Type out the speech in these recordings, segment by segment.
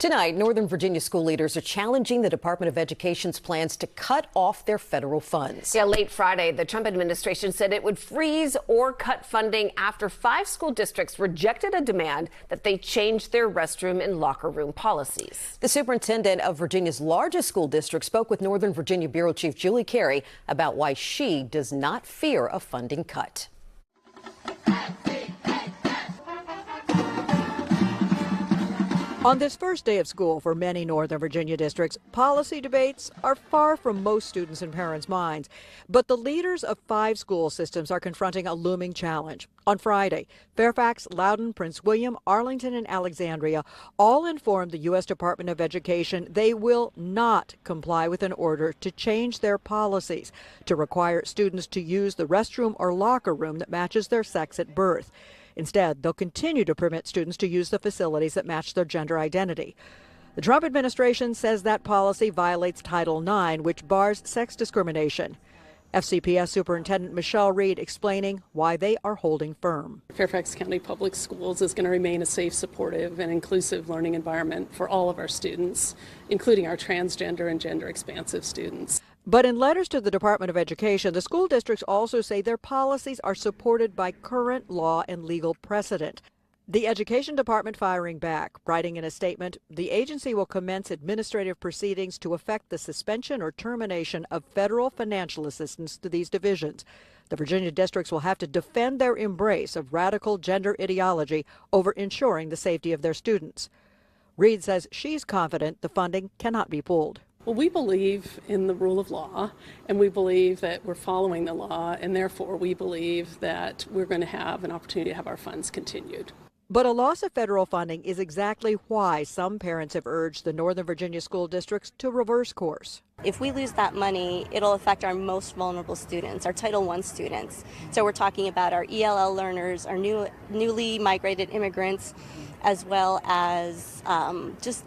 Tonight, Northern Virginia school leaders are challenging the Department of Education's plans to cut off their federal funds. Yeah, late Friday, the Trump administration said it would freeze or cut funding after 5 school districts rejected a demand that they change their restroom and locker room policies. The superintendent of Virginia's largest school district spoke with Northern Virginia Bureau Chief Carey about why she does not fear a funding cut. On this first day of school for many Northern Virginia districts, policy debates are far from most students' and parents' minds. But the leaders of 5 school systems are confronting a looming challenge. On Friday, Fairfax, Loudoun, Prince William, Arlington, and Alexandria all informed the U.S. Department of Education they will not comply with an order to change their policies to require students to use the restroom or locker room that matches their sex at birth. Instead, they'll continue to permit students to use the facilities that match their gender identity. The Trump administration says that policy violates Title IX, which bars sex discrimination. FCPS Superintendent Michelle Reed explaining why they are holding firm. Fairfax County Public Schools is going to remain a safe, supportive, and inclusive learning environment for all of our students, including our transgender and gender-expansive students. But in letters to the Department of Education, the school districts also say their policies are supported by current law and legal precedent. The Education Department firing back, writing in a statement, the agency will commence administrative proceedings to effect the suspension or termination of federal financial assistance to these divisions. The Virginia districts will have to defend their embrace of radical gender ideology over ensuring the safety of their students. Reed says she's confident the funding cannot be pulled. Well, we believe in the rule of law, and we believe that we're following the law, and therefore we believe that we're going to have an opportunity to have our funds continued. But a loss of federal funding is exactly why some parents have urged the Northern Virginia school districts to reverse course. If we lose that money, it'll affect our most vulnerable students, our Title I students. So we're talking about our ELL learners, our newly migrated immigrants, as well as just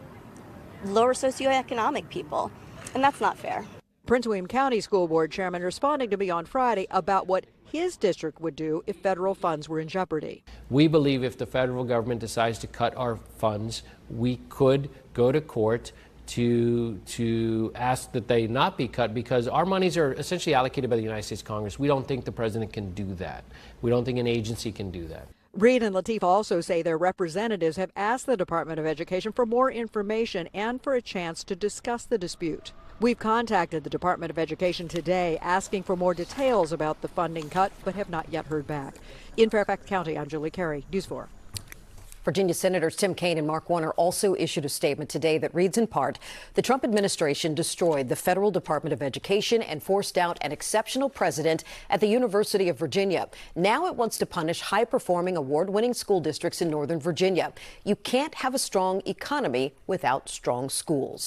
lower socioeconomic people, and that's not fair. Prince William County School Board Chairman responding to me on Friday about what his district would do if federal funds were in jeopardy. We believe if the federal government decides to cut our funds, we could go to court to ask that they not be cut, because our monies are essentially allocated by the United States Congress. We don't think the president can do that. We don't think an agency can do that. Reed and Lateef also say their representatives have asked the Department of Education for more information and for a chance to discuss the dispute. We've contacted the Department of Education today asking for more details about the funding cut, but have not yet heard back. In Fairfax County, I'm Carey, News 4. Virginia Senators Tim Kaine and Mark Warner also issued a statement today that reads in part, the Trump administration destroyed the federal Department of Education and forced out an exceptional president at the University of Virginia. Now it wants to punish high-performing, award-winning school districts in Northern Virginia. You can't have a strong economy without strong schools.